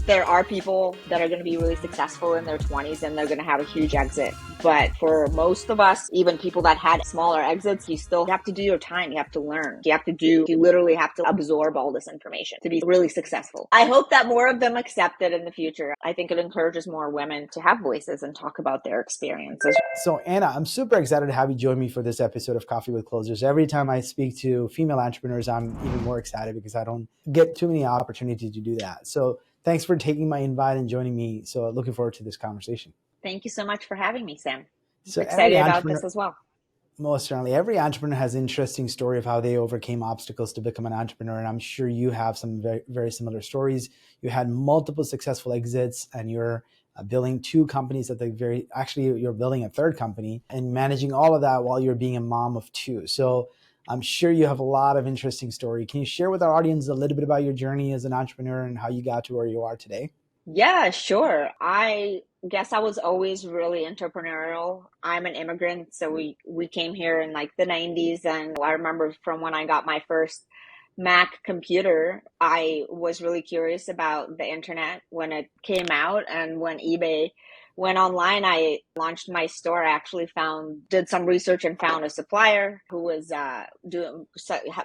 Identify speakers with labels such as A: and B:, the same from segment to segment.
A: There are people that are going to be really successful in their 20s and they're going to have a huge exit. But for most of us, even people that had smaller exits, you still have to do your time. You have to learn. You literally have to absorb all this information to be really successful. I hope that more of them accept it in the future. I think it encourages more women to have voices and talk about their experiences.
B: So Anna, I'm super excited to have you join me for this episode of Coffee with Closers. Every time I speak to female entrepreneurs, I'm even more excited because I don't get too many opportunities to do that. So thanks for taking my invite and joining me. So looking forward to this conversation.
A: Thank you so much for having me, Sam.
B: So
A: Excited about this as well.
B: Most certainly. Every entrepreneur has an interesting story of how they overcame obstacles to become an entrepreneur. And I'm sure you have some very, very similar stories. You had multiple successful exits and you're building two companies you're building a third company and managing all of that while you're being a mom of two. So I'm sure you have a lot of interesting story. Can you share with our audience a little bit about your journey as an entrepreneur and how you got to where you are today?
A: Yeah, sure. I guess I was always really entrepreneurial. I'm an immigrant, so we came here in like the 90s, and I remember from when I got my first Mac computer, I was really curious about the internet when it came out, and when eBay went online, I launched my store. I actually did some research and found a supplier who was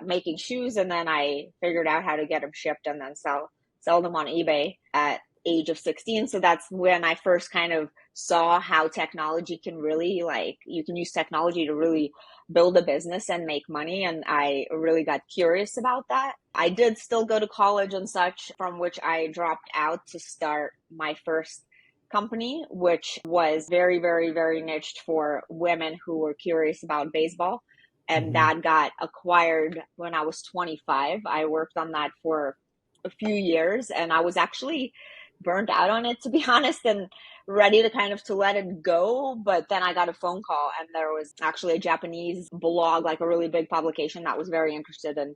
A: making shoes, and then I figured out how to get them shipped and then sell them on eBay at age of 16. So that's when I first kind of saw how technology can really you can use technology to really build a business and make money. And I really got curious about that. I did still go to college and such, from which I dropped out to start my first company, which was very, very, very niched for women who were curious about baseball. And that got acquired when I was 25. I worked on that for a few years and I was actually burned out on it, to be honest, and ready to kind of to let it go. But then I got a phone call and there was actually a Japanese blog, like a really big publication that was very interested in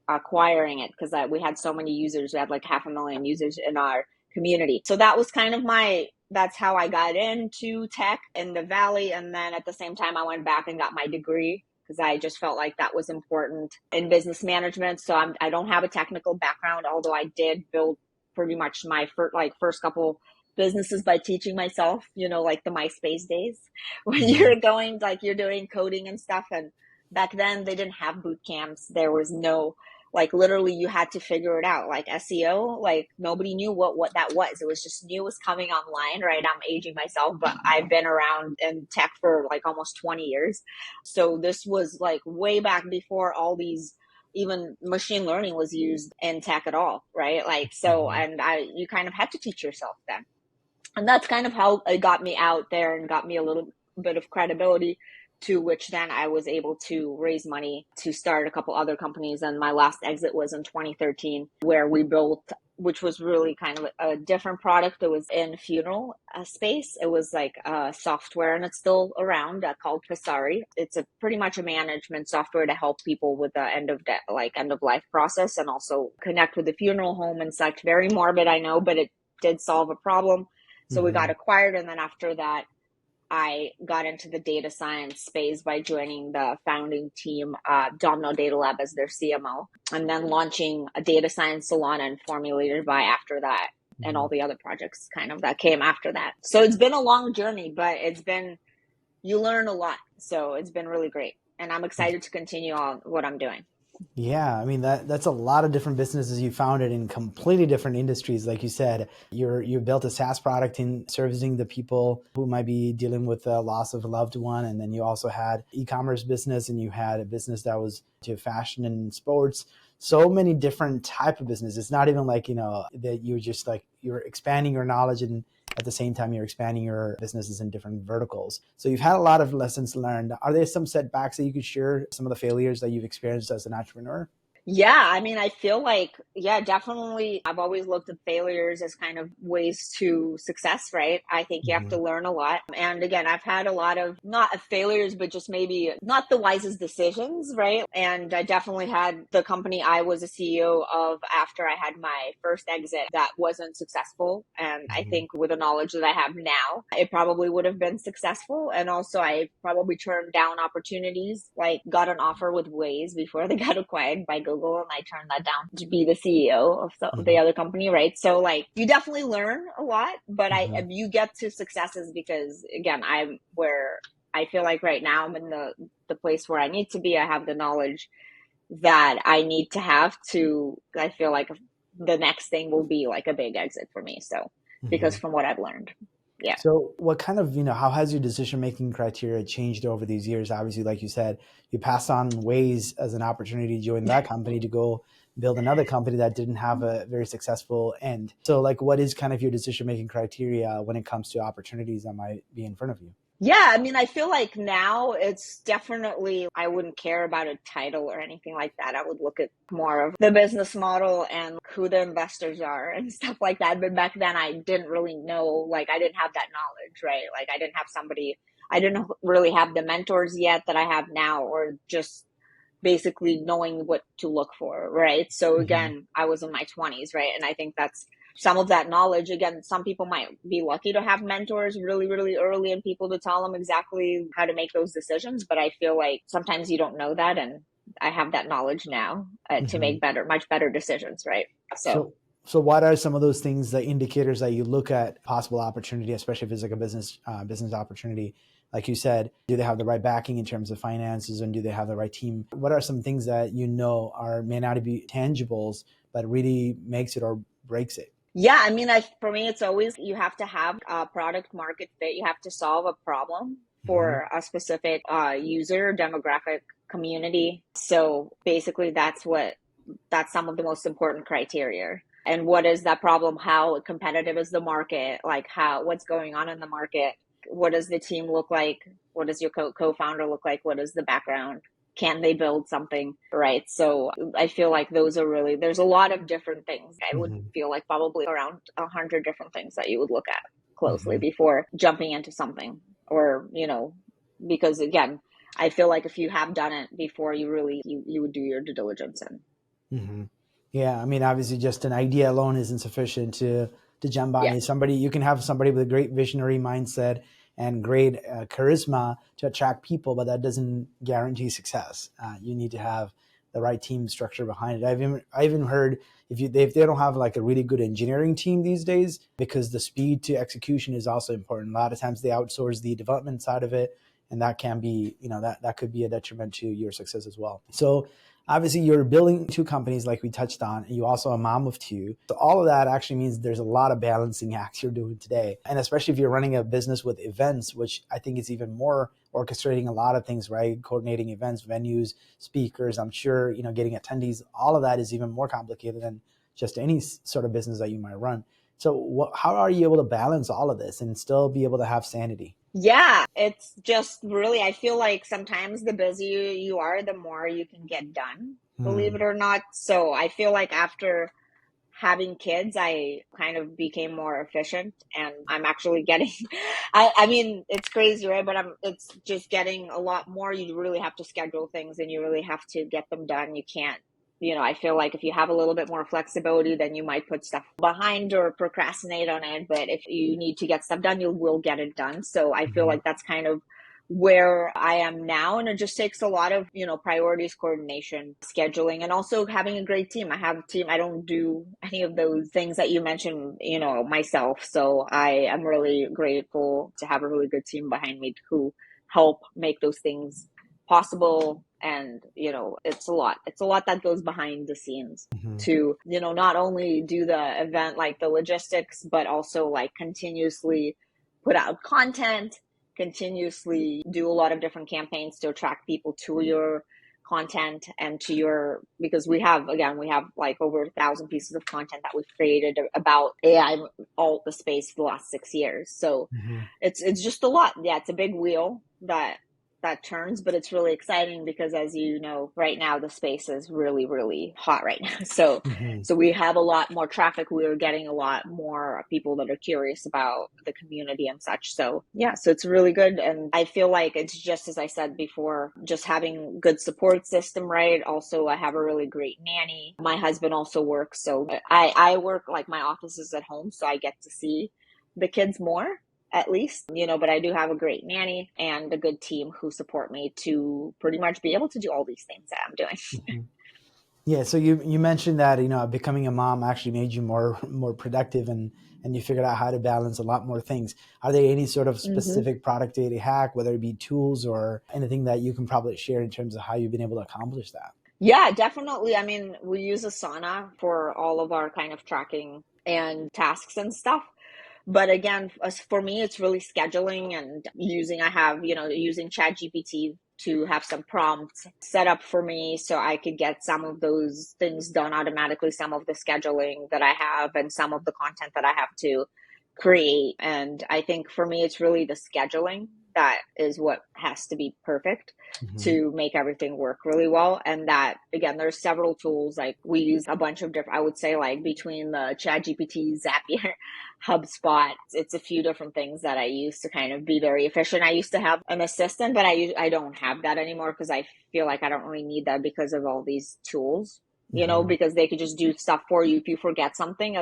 A: acquiring it because we had so many users. We had like 500,000 users in our community. So that was kind of that's how I got into tech in the Valley. And then at the same time, I went back and got my degree because I just felt like that was important in business management. So I don't have a technical background, although I did build pretty much my first couple businesses by teaching myself, like the MySpace days when you're doing coding and stuff. And back then they didn't have boot camps. There was no, literally you had to figure it out. Like SEO, nobody knew what that was. It was just new, was coming online, right? I'm aging myself, but I've been around in tech for almost 20 years. So this was way back before all these, even machine learning was used in tech at all, right? You kind of had to teach yourself then. And that's kind of how it got me out there and got me a little bit of credibility, to which then I was able to raise money to start a couple other companies. And my last exit was in 2013, where we built, which was really kind of a different product. It was in funeral space. It was like a software, and it's still around, called Pasari. It's pretty much a management software to help people with the end of life process, and also connect with the funeral home and such. Very morbid, I know, but it did solve a problem. So we got acquired, and then after that, I got into the data science space by joining the founding team, Domino Data Lab, as their CMO, and then launching a data science salon and Formulator by after that, and all the other projects kind of that came after that. So it's been a long journey, but you learn a lot. So it's been really great. And I'm excited to continue on what I'm doing.
B: Yeah, I mean that's a lot of different businesses you founded in completely different industries. Like you said, you built a SaaS product in servicing the people who might be dealing with the loss of a loved one, and then you also had e-commerce business, and you had a business that was to fashion and sports. So many different type of businesses. It's not even that you're expanding your knowledge, and at the same time you're expanding your businesses in different verticals. So you've had a lot of lessons learned. Are there some setbacks that you could share, some of the failures that you've experienced as an entrepreneur?
A: Yeah, I mean, I feel definitely. I've always looked at failures as kind of ways to success, right? I think you have to learn a lot. And again, I've had a lot of not failures, but just maybe not the wisest decisions, right? And I definitely had the company I was a CEO of after I had my first exit that wasn't successful. And I think with the knowledge that I have now, it probably would have been successful. And also I probably turned down opportunities, got an offer with Waze before they got acquired by Google and I turned that down to be the CEO of the other company, right? So like you definitely learn a lot, but you get to successes because again, I'm where I feel like right now I'm in the place where I need to be. I have the knowledge that I need to have to, I feel like the next thing will be like a big exit for me. So, because from what I've learned. Yeah.
B: So what kind of, how has your decision-making criteria changed over these years? Obviously, like you said, you passed on Waze as an opportunity to join that company to go build another company that didn't have a very successful end. So like, what is kind of your decision-making criteria when it comes to opportunities that might be in front of you?
A: Yeah, I mean, I feel like now it's definitely, I wouldn't care about a title or anything like that. I would look at more of the business model and who the investors are and stuff like that. But back then I didn't really know, like, I didn't have that knowledge, right? Like, I didn't really have the mentors yet that I have now, or just basically knowing what to look for, right? So again, I was in my 20s, right? And I think that's some of that knowledge. Again, some people might be lucky to have mentors really, really early and people to tell them exactly how to make those decisions. But I feel like sometimes you don't know that. And I have that knowledge now to make much better decisions, right? So.
B: So what are some of those things, the indicators that you look at possible opportunity, especially if it's like a business opportunity? Like you said, do they have the right backing in terms of finances, and do they have the right team? What are some things that may not be tangibles, but really makes it or breaks it?
A: Yeah, I mean, for me, it's always you have to have a product market fit. You have to solve a problem for a specific user demographic community. So basically, that's some of the most important criteria. And what is that problem? How competitive is the market? Like what's going on in the market? What does the team look like? What does your co-founder look like? What is the background? Can they build something, right? So I feel like there's a lot of different things. I would feel like probably around 100 different things that you would look at closely before jumping into something, or, because again, I feel like if you have done it before, you would do your due diligence in.
B: Yeah, I mean, obviously, just an idea alone isn't sufficient to jump on.
A: Yeah.
B: You can have somebody with a great visionary mindset and great charisma to attract people, but that doesn't guarantee success. You need to have the right team structure behind it. I even heard if they don't have like a really good engineering team these days, because the speed to execution is also important. A lot of times they outsource the development side of it, and that can be, that could be a detriment to your success as well. So obviously, you're building two companies like we touched on, and you also a mom of two. So all of that actually means there's a lot of balancing acts you're doing today. And especially if you're running a business with events, which I think is even more orchestrating a lot of things, right? Coordinating events, venues, speakers, I'm sure, getting attendees, all of that is even more complicated than just any sort of business that you might run. So how are you able to balance all of this and still be able to have sanity?
A: Yeah, it's just really, I feel like sometimes the busier you are, the more you can get done, believe it or not. So I feel like after having kids, I kind of became more efficient, and I'm actually getting, I mean, it's crazy, right? But it's just getting a lot more. You really have to schedule things and you really have to get them done. You can't, I feel like if you have a little bit more flexibility, then you might put stuff behind or procrastinate on it. But if you need to get stuff done, you will get it done. So I feel like that's kind of where I am now. And it just takes a lot of, priorities, coordination, scheduling, and also having a great team. I have a team. I don't do any of those things that you mentioned, myself. So I am really grateful to have a really good team behind me who help make those things possible. And, it's a lot that goes behind the scenes to, not only do the event, like the logistics, but also like continuously put out content, continuously do a lot of different campaigns to attract people to your content and because we have like over 1,000 pieces of content that we've created about AI, all the space for the last 6 years. So it's just a lot. Yeah, it's a big wheel that turns, but it's really exciting because, as you know, right now the space is really, really hot right now. So we have a lot more traffic. We're getting a lot more people that are curious about the community and such. So yeah, so it's really good. And I feel like it's just, as I said before, just having good support system, right? Also, I have a really great nanny. My husband also works. So I work, like my office is at home, so I get to see the kids more, at least, but I do have a great nanny and a good team who support me to pretty much be able to do all these things that I'm doing.
B: Yeah, so you mentioned that becoming a mom actually made you more productive, and you figured out how to balance a lot more things. Are there any sort of
A: Hmm.
B: specific productivity hack, whether it be tools or anything that you can probably share in terms of how you've been able to accomplish that?
A: Yeah, definitely. I mean, we use Asana for all of our kind of tracking and tasks and stuff. But again, as for me, it's really scheduling and using, I have, using ChatGPT to have some prompts set up for me so I could get some of those things done automatically, some of the scheduling that I have and some of the content that I have to create. And I think for me, it's really the scheduling that is what has to be perfect
B: Hmm.
A: to make everything work really well. And that, again, there's several tools. Like we use a bunch of different, I would say, like between the ChatGPT, Zapier, HubSpot, it's a few different things that I use to kind of be very efficient. I used to have an assistant, but I don't have that anymore because I feel like I don't really need that because of all these tools,
B: Hmm.
A: because they could just do stuff for you. If you forget something,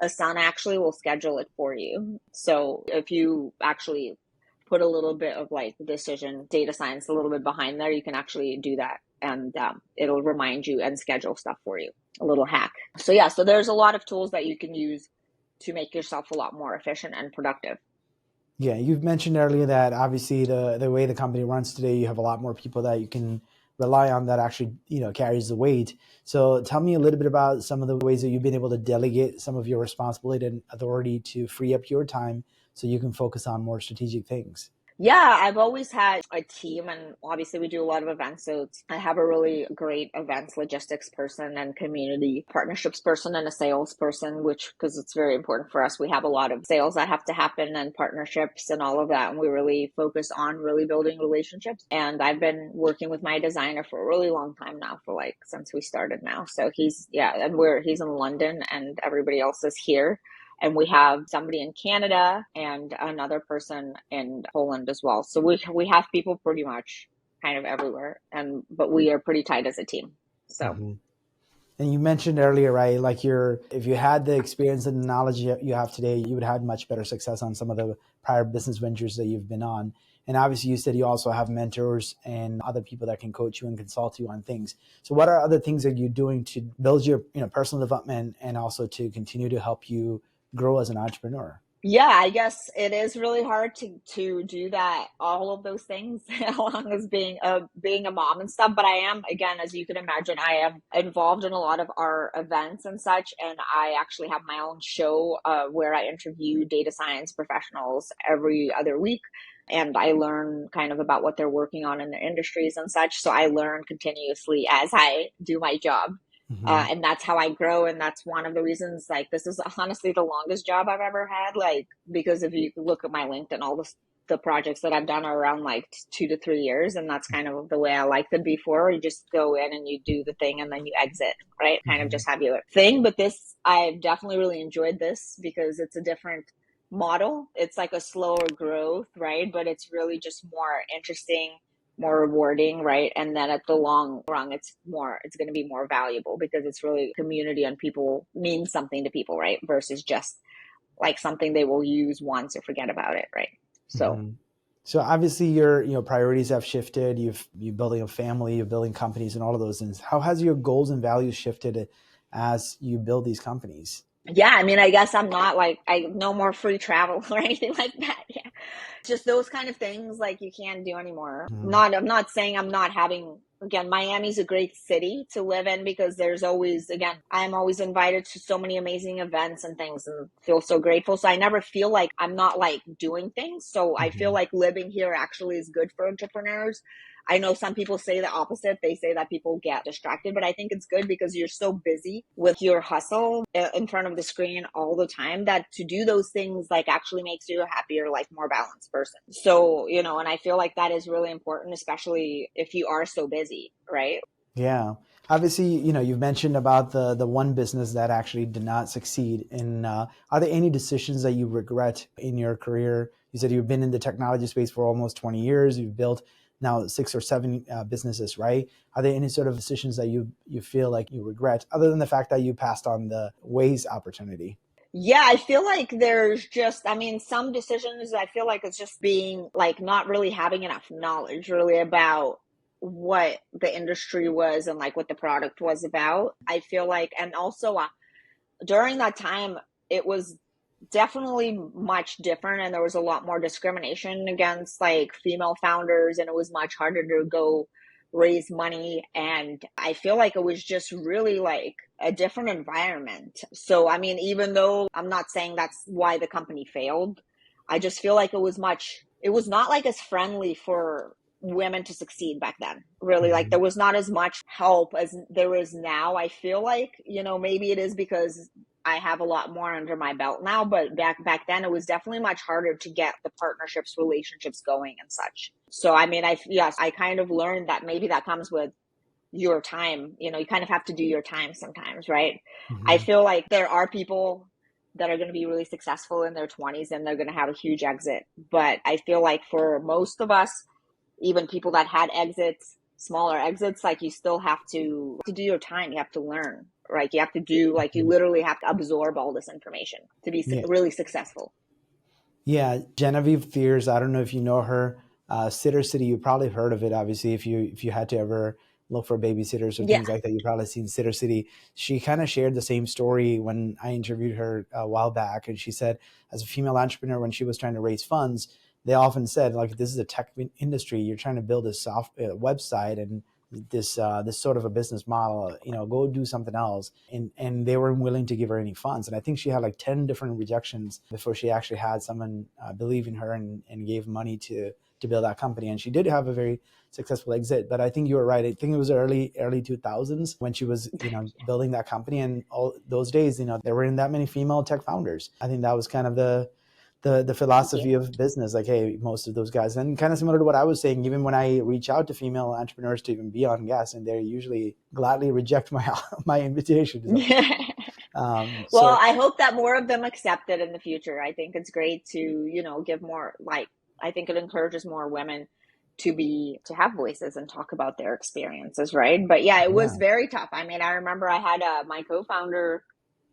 A: a son actually will schedule it for you. So if you actually put a little bit of like decision data science a little bit behind there, you can actually do that, and it'll remind you and schedule stuff for you. A little hack. So yeah, so there's a lot of tools that you can use to make yourself a lot more efficient and productive.
B: Yeah, you've mentioned earlier that obviously the way the company runs today, you have a lot more people that you can rely on that actually carries the weight. So tell me a little bit about some of the ways that you've been able to delegate some of your responsibility and authority to free up your time so you can focus on more strategic things.
A: Yeah, I've always had a team, and obviously we do a lot of events. So I have a really great events logistics person and community partnerships person and a sales person, which, because it's very important for us, we have a lot of sales that have to happen and partnerships and all of that. And we really focus on really building relationships. And I've been working with my designer for a really long time now, for like since we started now. So yeah, and he's in London and everybody else is here, and we have somebody in Canada and another person in Poland as well. So we have people pretty much kind of everywhere, and but we are pretty tight as a team. So
B: Hmm. And you mentioned earlier, right? Like if you had the experience and the knowledge you have today, you would have much better success on some of the prior business ventures that you've been on. And obviously, you said you also have mentors and other people that can coach you and consult you on things. So, what are other things that you're doing to build your personal development and also to continue to help you grow as an entrepreneur?
A: yeah, I guess it is really hard to do that, all of those things, along as being a mom and stuff. But I am, again, as you can imagine, I am involved in a lot of our events and such, and I actually have my own show where I interview data science professionals every other week. And I learn kind of about what they're working on in their industries and such. So I learn continuously as I do my job.
B: Hmm.
A: And that's how I grow. And that's one of the reasons, like, this is honestly the longest job I've ever had. Like, because if you look at my LinkedIn, all the projects that I've done are around like 2 to 3 years. And that's kind of the way I liked them before. You just go in and you do the thing and then you exit, right? Kind of
B: Hmm.
A: just have your thing. But this, I've definitely really enjoyed this because it's a different model. It's like a slower growth, right? But it's really just more interesting, more rewarding, right? And then at the long run, it's going to be more valuable because it's really community and people mean something to people, right? Versus just like something they will use once or forget about it, right? So
B: Hmm. So obviously your priorities have shifted. You're building a family, you're building companies, and all of those things. How has your goals and values shifted as you build these companies?
A: yeah, I mean, I guess I'm not like, I no more free travel or anything like that. Yeah. Just those kind of things like you can't do anymore.
B: Mhm.
A: Not, I'm not saying I'm not having, again, Miami's a great city to live in because there's always, again, I'm always invited to so many amazing events and things and feel so grateful. So I never feel like I'm not like doing things. So I feel
B: Mhm.
A: like living here actually is good for entrepreneurs. I know some people say the opposite. They say that people get distracted, but I think it's good because you're so busy with your hustle in front of the screen all the time that to do those things like actually makes you a happier, like more balanced person. So, and I feel like that is really important, especially if you are so busy, right?
B: Yeah. Obviously, you've mentioned about the one business that actually did not succeed. And are there any decisions that you regret in your career? You said you've been in the technology space for almost 20 years. You've built now 6 or 7 businesses, right? Are there any sort of decisions that you feel like you regret, other than the fact that you passed on the Waze opportunity?
A: Yeah, I feel like there's just, I mean, some decisions I feel like it's just being like not really having enough knowledge really about what the industry was and like what the product was about. I feel like, and also during that time, it was definitely much different, and there was a lot more discrimination against like female founders, and it was much harder to go raise money. And I feel like it was just really like a different environment. So, I mean, even though I'm not saying that's why the company failed, I just feel like it was not like as friendly for women to succeed back then. Really, like there
B: Mhm.
A: was not as much help as there is now. I feel like, maybe it is because I have a lot more under my belt now, but back then it was definitely much harder to get the partnerships, relationships going and such. So I mean, I kind of learned that maybe that comes with your time. You kind of have to do your time sometimes, right? I
B: Mhm.
A: feel like there are people that are going to be really successful in their 20s and they're going to have a huge exit. But I feel like for most of us, even people that had exits, smaller exits, like you still have to do your time. You have to learn, right? You have to do, like, you
B: Mhm.
A: literally have to absorb all this information to be
B: Yeah.
A: really successful.
B: Yeah, Genevieve Fears. I don't know if you know her. Sitter City. You probably heard of it. Obviously, if you had to ever look for babysitters or
A: Yeah.
B: things like that, you probably seen Sitter City. She kind of shared the same story when I interviewed her a while back, and she said, as a female entrepreneur, when she was trying to raise funds, they often said, like, this is a tech industry. You're trying to build a website and this sort of a business model. Go do something else. And they weren't willing to give her any funds. And I think she had like 10 different rejections before she actually had someone believe in her and gave money to build that company. And she did have a very successful exit. But I think you were right. I think it was early 2000s when she was building that company. And all those days, there weren't that many female tech founders. I think that was kind of the
A: Thank
B: philosophy
A: you.
B: of business. Like, hey, most of those guys, and kind of similar to what I was saying, even when I reach out to female entrepreneurs to even be on guest, and they usually gladly reject my my invitation. So
A: Well,
B: so
A: I hope that more of them accept it in the future. I think it's great to, give more, like, I think it encourages more women to have voices and talk about their experiences, right? But yeah, it was
B: yeah.
A: very tough. I mean, I remember I had my co-founder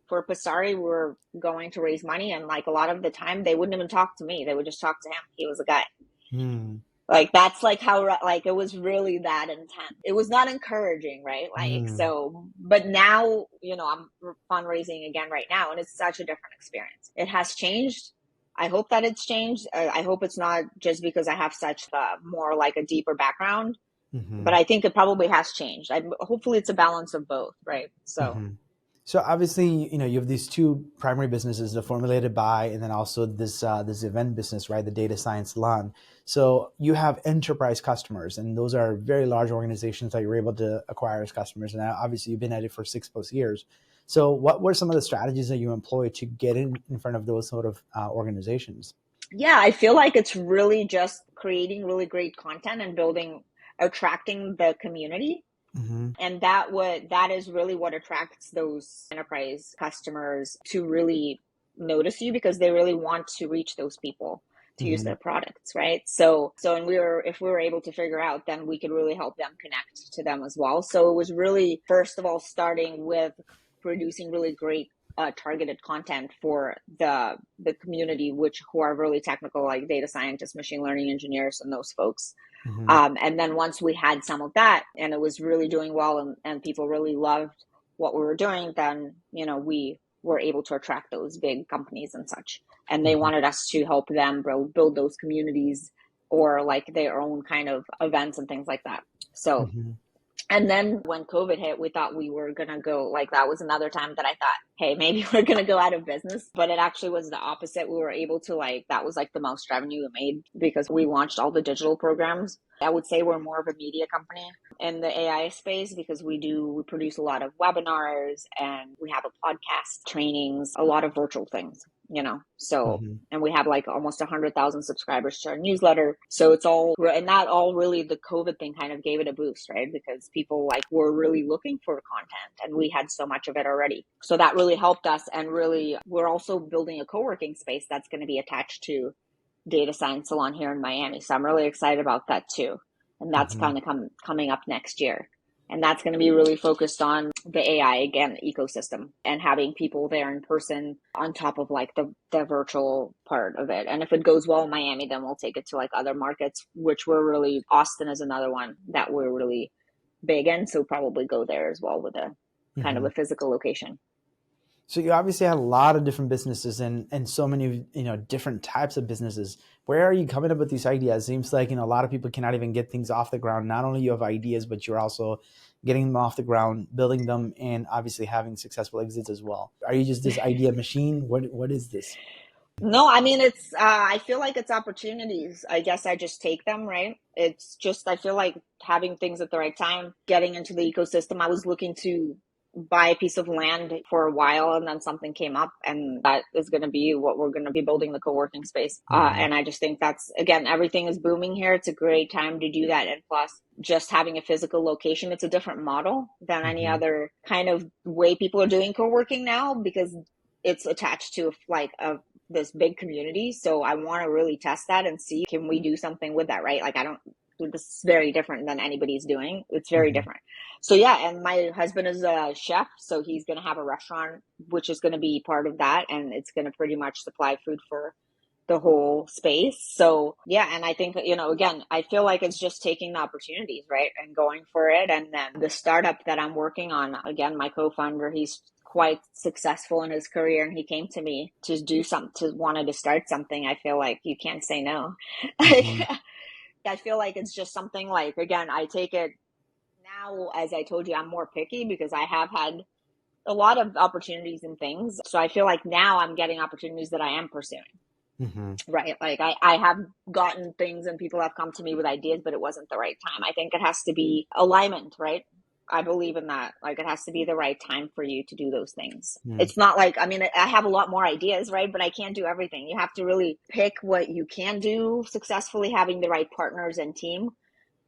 A: for Passari. We were going to raise money, and like a lot of the time they wouldn't even talk to me. They would just talk to him. He was a guy.
B: Hmm.
A: Like that's like how, like, it was really that intense. It was not encouraging, right? Like,
B: Hmm.
A: so, but now, I'm fundraising again right now, and it's such a different experience. It has changed. I hope that it's changed. I hope it's not just because I have such more like a deeper background, but
B: Hmm.
A: I think it probably has changed. Hopefully it's a balance of both, right? So
B: Hmm. So obviously, you have these two primary businesses, the Formulated By, and then also this event business, right? The Data Science Salon. So you have enterprise customers, and those are very large organizations that you're able to acquire as customers. And obviously, you've been at it for 6+ years. So what were some of the strategies that you employ to get in front of those sort of organizations?
A: yeah, I feel like it's really just creating really great content and attracting the community.
B: Hmm.
A: And that is really what attracts those enterprise customers to really notice you, because they really want to reach those people to use
B: Hmm.
A: their products, right? So and if we were able to figure out, then we could really help them connect to them as well. So it was really, first of all, starting with producing really great targeted content for the community, who are really technical, like data scientists, machine learning engineers, and those folks.
B: Hmm.
A: And then once we had some of that and it was really doing well, and people really loved what we were doing, then, we were able to attract those big companies and such. And they
B: Hmm.
A: wanted us to help them build those communities, or like their own kind of events and things like that. So,
B: Hmm.
A: and then when COVID hit, we thought we were going to go, like, that was another time that I thought, hey, maybe we're going to go out of business. But it actually was the opposite. We were able to, like, that was like the most revenue we made because we launched all the digital programs. I would say we're more of a media company in the AI space, because we produce a lot of webinars, and we have a podcast, trainings, a lot of virtual things, so,
B: Hmm.
A: and we have like almost 100,000 subscribers to our newsletter. So it's all, and that all really, the COVID thing kind of gave it a boost, right? Because people like were really looking for content, and we had so much of it already. So that really helped us. And really, we're also building a co-working space that's going to be attached to Data Science Salon here in Miami. So I'm really excited about that too. And that's
B: Hmm.
A: kind of coming up next year. And that's going to be really focused on the AI, again, ecosystem and having people there in person on top of like the virtual part of it. And if it goes well in Miami, then we'll take it to like other markets, which we're really, Austin is another one that we're really big in. So probably go there as well with a kind of
B: Mm-hmm.
A: a physical location.
B: So you obviously have a lot of different businesses and so many, different types of businesses. Where are you coming up with these ideas? Seems like, a lot of people cannot even get things off the ground. Not only you have ideas, but you're also getting them off the ground, building them, and obviously having successful exits as well. Are you just this idea machine? What is this?
A: No, I mean, I feel like it's opportunities. I guess I just take them, right? It's just, I feel like having things at the right time, getting into the ecosystem. I was looking to buy a piece of land for a while and then something came up and that is going to be what we're going to be building the co-working space.
B: Mm-hmm.
A: And I just think that's, again, everything is booming here. It's a great time to do that. And plus just having a physical location, it's a different model than any
B: Mm-hmm.
A: other kind of way people are doing co-working now because it's attached to like this big community. So I want to really test that and see, can we do something with that, right? Like this is very different than anybody's doing. It's very
B: Mm-hmm.
A: different. So yeah, and my husband is a chef, so he's going to have a restaurant, which is going to be part of that. And it's going to pretty much supply food for the whole space. So yeah, and I think, again, I feel like it's just taking the opportunities, right? And going for it. And then the startup that I'm working on, again, my co-founder, he's quite successful in his career and he came to me to do something, to wanted to start something. I feel like you can't say no.
B: Mm-hmm.
A: I feel like it's just something like, again, I take it now, as I told you, I'm more picky because I have had a lot of opportunities and things. So I feel like now I'm getting opportunities that I am pursuing.
B: Mm-hmm.
A: Right. Like I have gotten things and people have come to me with ideas, but it wasn't the right time. I think it has to be alignment, right? I believe in that. Like it has to be the right time for you to do those things.
B: Mm-hmm.
A: It's not like, I mean, I have a lot more ideas, right? But I can't do everything. You have to really pick what you can do successfully, having the right partners and team.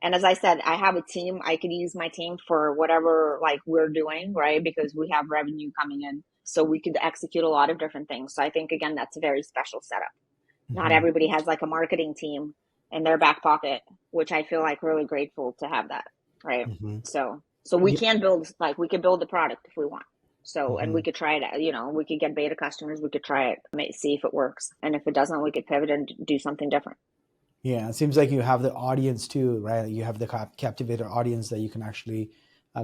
A: And as I said, I have a team. I could use my team for whatever like we're doing, right? Because we have revenue coming in. So we could execute a lot of different things. So I think again, that's a very special setup. Not
B: Mm-hmm.
A: everybody has like a marketing team in their back pocket, which I feel like really grateful to have that. Right.
B: Mm-hmm.
A: So we
B: Yeah.
A: can build, like we could build the product if we want. So, and
B: Mm-hmm.
A: we could try it, we could get beta customers. We could try it, see if it works. And if it doesn't, we could pivot and do something different.
B: Yeah, it seems like you have the audience too, right? You have the captivator audience that you can actually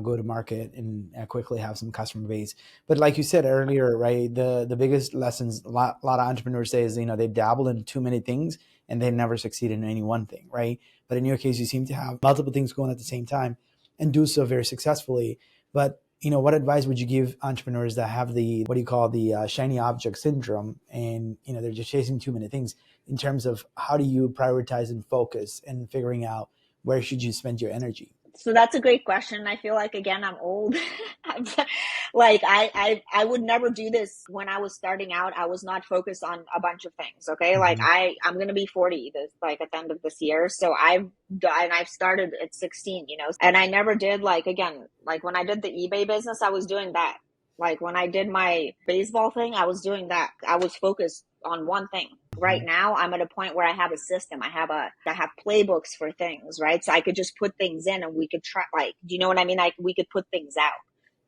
B: go to market and quickly have some customer base. But like you said earlier, right, the biggest lessons a lot of entrepreneurs say is, they dabble in too many things and they never succeed in any one thing, right? But in your case, you seem to have multiple things going at the same time and do so very successfully. But what advice would you give entrepreneurs that have the, what do you call, the shiny object syndrome, and they're just chasing too many things, in terms of how do you prioritize and focus and figuring out where should you spend your energy?
A: So that's a great question. I feel like again I'm old. Like I would never do this when I was starting out. I was not focused on a bunch of things. Okay, like
B: Mm-hmm.
A: I'm gonna be 40 this like at the end of this year. So I've started at 16. And I never did like again like when I did the eBay business, I was doing that. Like when I did my baseball thing, I was doing that. I was focused on one thing. Right
B: Mm-hmm.
A: now, I'm at a point where I have a system. I have playbooks for things, right? So I could just put things in and we could try, like, do you know what I mean? Like we could put things out.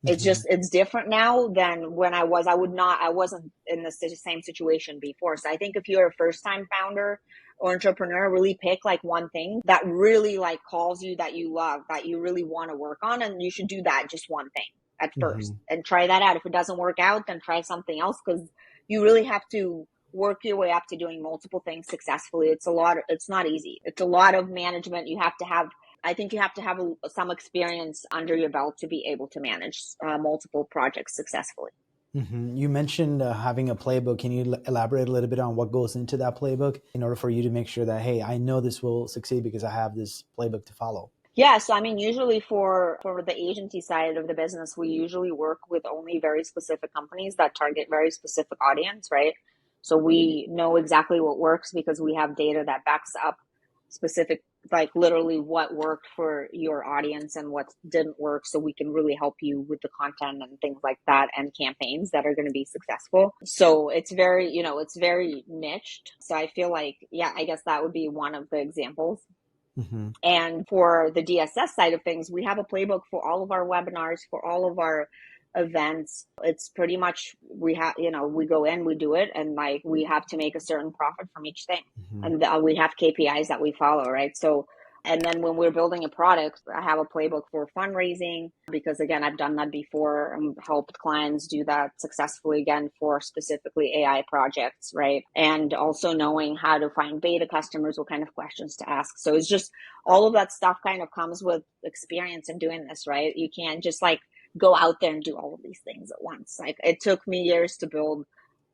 B: Mm-hmm.
A: It's different now than when I wasn't in the same situation before. So I think if you're a first time founder or entrepreneur, really pick like one thing that really like calls you, that you love, that you really want to work on. And you should do that, just one thing at
B: Mm-hmm.
A: first and try that out. If it doesn't work out, then try something else because you really have to work your way up to doing multiple things successfully. It's not easy. It's a lot of management. I think you have to have some experience under your belt to be able to manage multiple projects successfully.
B: Mm-hmm. You mentioned having a playbook. Can you elaborate a little bit on what goes into that playbook in order for you to make sure that, hey, I know this will succeed because I have this playbook to follow?
A: Yeah, so I mean, usually for the agency side of the business, we usually work with only very specific companies that target very specific audience, right? So we know exactly what works because we have data that backs up specific, like literally what worked for your audience and what didn't work. So we can really help you with the content and things like that and campaigns that are going to be successful. So it's very, it's very niched. So I feel like, yeah, I guess that would be one of the examples.
B: Mm-hmm.
A: And for the DSS side of things, we have a playbook for all of our webinars, for all of our events. It's pretty much, we have, we go in, we do it, and like we have to make a certain profit from each thing.
B: Mm-hmm.
A: And we have KPIs that we follow, right? So, and then when we're building a product, I have a playbook for fundraising because, again, I've done that before and helped clients do that successfully, again, for specifically AI projects, right? And also knowing how to find beta customers, what kind of questions to ask. So it's just all of that stuff kind of comes with experience in doing this, right? You can't just like go out there and do all of these things at once. Like it took me years to build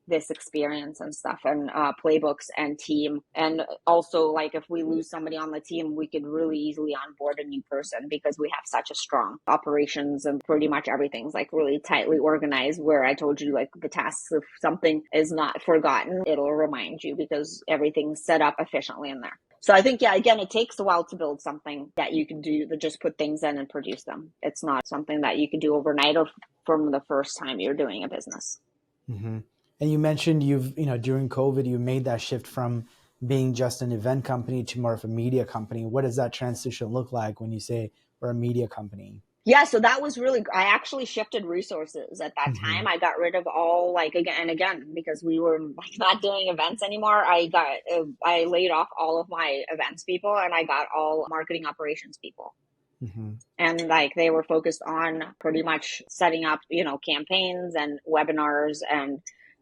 A: this experience and stuff, and playbooks and team. And also, like, if we lose somebody on the team, we could really easily onboard a new person because we have such a strong operations and pretty much everything's like really tightly organized, where I told you like the tasks, if something is not forgotten, it'll remind you because everything's set up efficiently in there. So I think, yeah, again, it takes a while to build something that you can do, that just put things in and produce them. It's not something that you can do overnight or from the first time you're doing a business.
B: Mm-hmm. And you mentioned during COVID, you made that shift from being just an event company to more of a media company. What does that transition look like when you say we're a media company?
A: Yeah, so that was really, I actually shifted resources at that
B: Mm-hmm.
A: time. I got rid of all, like, again and again, because we were like not doing events anymore. I laid off all of my events people and I got all marketing operations people.
B: Mm-hmm.
A: And like they were focused on pretty much setting up, campaigns and webinars and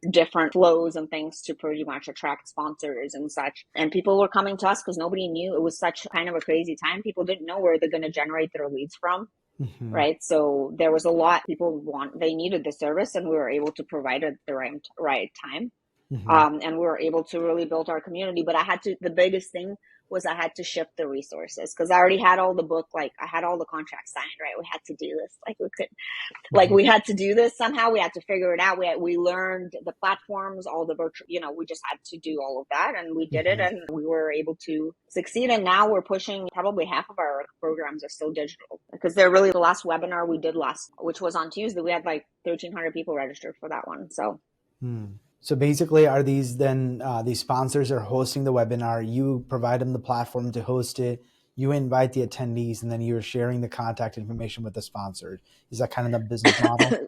A: different flows and things to pretty much attract sponsors and such. And people were coming to us because nobody knew. It was such kind of a crazy time. People didn't know where they're going to generate their leads from.
B: Mm-hmm.
A: Right. So there was a lot they needed the service and we were able to provide it at the right time.
B: Mm-hmm.
A: And we were able to really build our community. But the biggest thing was I had to shift the resources because I already had all the book, like I had all the contracts signed, right? We had to do this.
B: Mm-hmm.
A: We had to do this somehow. We had to figure it out. We learned the platforms, all the virtual, we just had to do all of that and we did it
B: Mm-hmm.
A: and we were able to succeed. And now we're pushing, probably half of our programs are still digital because they're really the last webinar we did which was on Tuesday. We had like 1,300 people registered for that one. So.
B: So basically, are these then these sponsors are hosting the webinar? You provide them the platform to host it. You invite the attendees, and then you're sharing the contact information with the sponsor. Is that kind of the business model?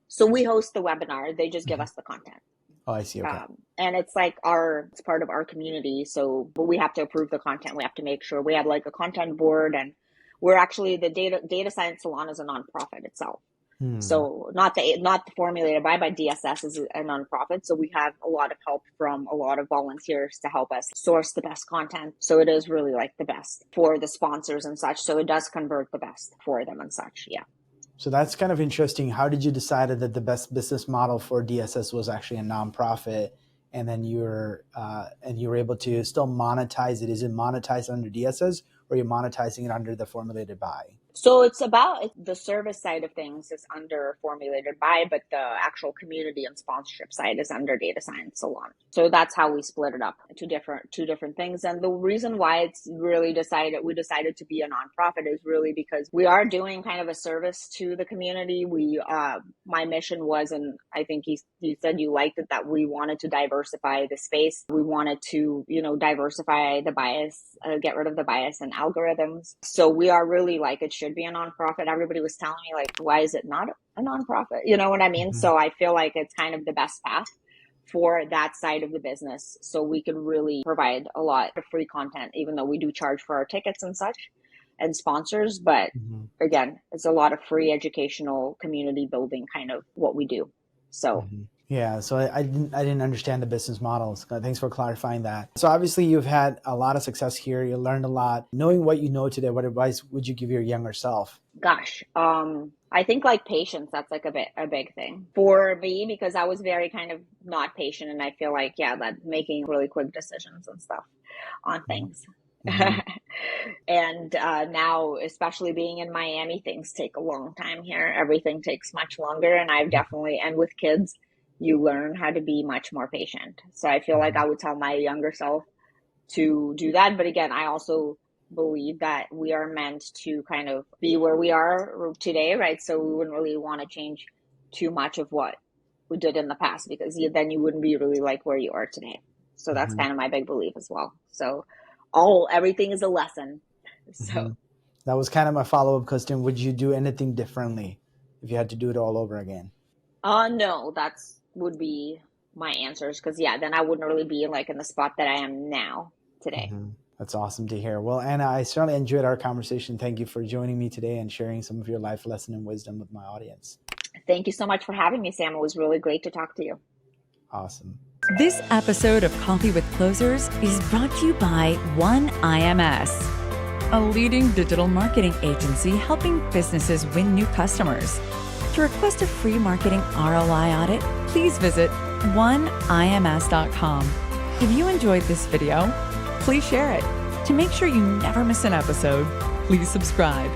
A: So we host the webinar. They just give
B: Mm-hmm.
A: us the content.
B: Oh, I see. Okay.
A: And it's like it's part of our community. So, but we have to approve the content. We have to make sure we have like a content board, and we're actually the data science salon is a nonprofit itself. So not the formulated by DSS is a nonprofit. So we have a lot of help from a lot of volunteers to help us source the best content. So it is really like the best for the sponsors and such. So it does convert the best for them and such. Yeah.
B: So that's kind of interesting. How did you decide that the best business model for DSS was actually a nonprofit, and then you were able to still monetize it? Is it monetized under DSS, or are you monetizing it under the formulated by?
A: So it's about the service side of things is under formulated by, but the actual community and sponsorship side is under data science salon. So that's how we split it up into two different things. And the reason why we decided to be a nonprofit is really because we are doing kind of a service to the community. My mission was, and I think you said you liked it, that we wanted to diversify the space. We wanted to, diversify the bias, get rid of the bias and algorithms. So we are really like, it should be a nonprofit. Everybody was telling me like, why is it not a nonprofit? You know what I mean?
B: Mm-hmm.
A: So I feel like it's kind of the best path for that side of the business. So we could really provide a lot of free content, even though we do charge for our tickets and such and sponsors. But
B: Mm-hmm.
A: again, it's a lot of free educational community building kind of what we do. So.
B: Mm-hmm. Yeah, so I didn't understand the business models. Thanks for clarifying that. So obviously you've had a lot of success here. You learned a lot. Knowing what you know today, what advice would you give your younger self?
A: Gosh, I think like patience, that's like a big thing for me because I was very kind of not patient and I feel like, yeah, that making really quick decisions and stuff on things.
B: Mm-hmm.
A: And now, especially being in Miami, things take a long time here. Everything takes much longer. And and with kids, you learn how to be much more patient. So I feel like I would tell my younger self to do that. But again, I also believe that we are meant to kind of be where we are today, right? So we wouldn't really want to change too much of what we did in the past because then you wouldn't be really like where you are today. So that's
B: Mm-hmm.
A: kind of my big belief as well. So everything is a lesson.
B: Hmm.
A: So,
B: That was kind of my follow-up question. Would you do anything differently if you had to do it all over again?
A: no, that's would be my answers because yeah, then I wouldn't really be like in the spot that I am now today.
B: Hmm. That's awesome to hear. Well, Anna, I certainly enjoyed our conversation. Thank you for joining me today and sharing some of your life lesson and wisdom with my audience.
A: Thank you so much for having me, Sam. It was really great to talk to you.
B: Awesome.
C: This episode of Coffee with Closers is brought to you by One IMS, a leading digital marketing agency helping businesses win new customers. To request a free marketing ROI audit, please visit oneims.com. If you enjoyed this video, please share it. To make sure you never miss an episode, please subscribe.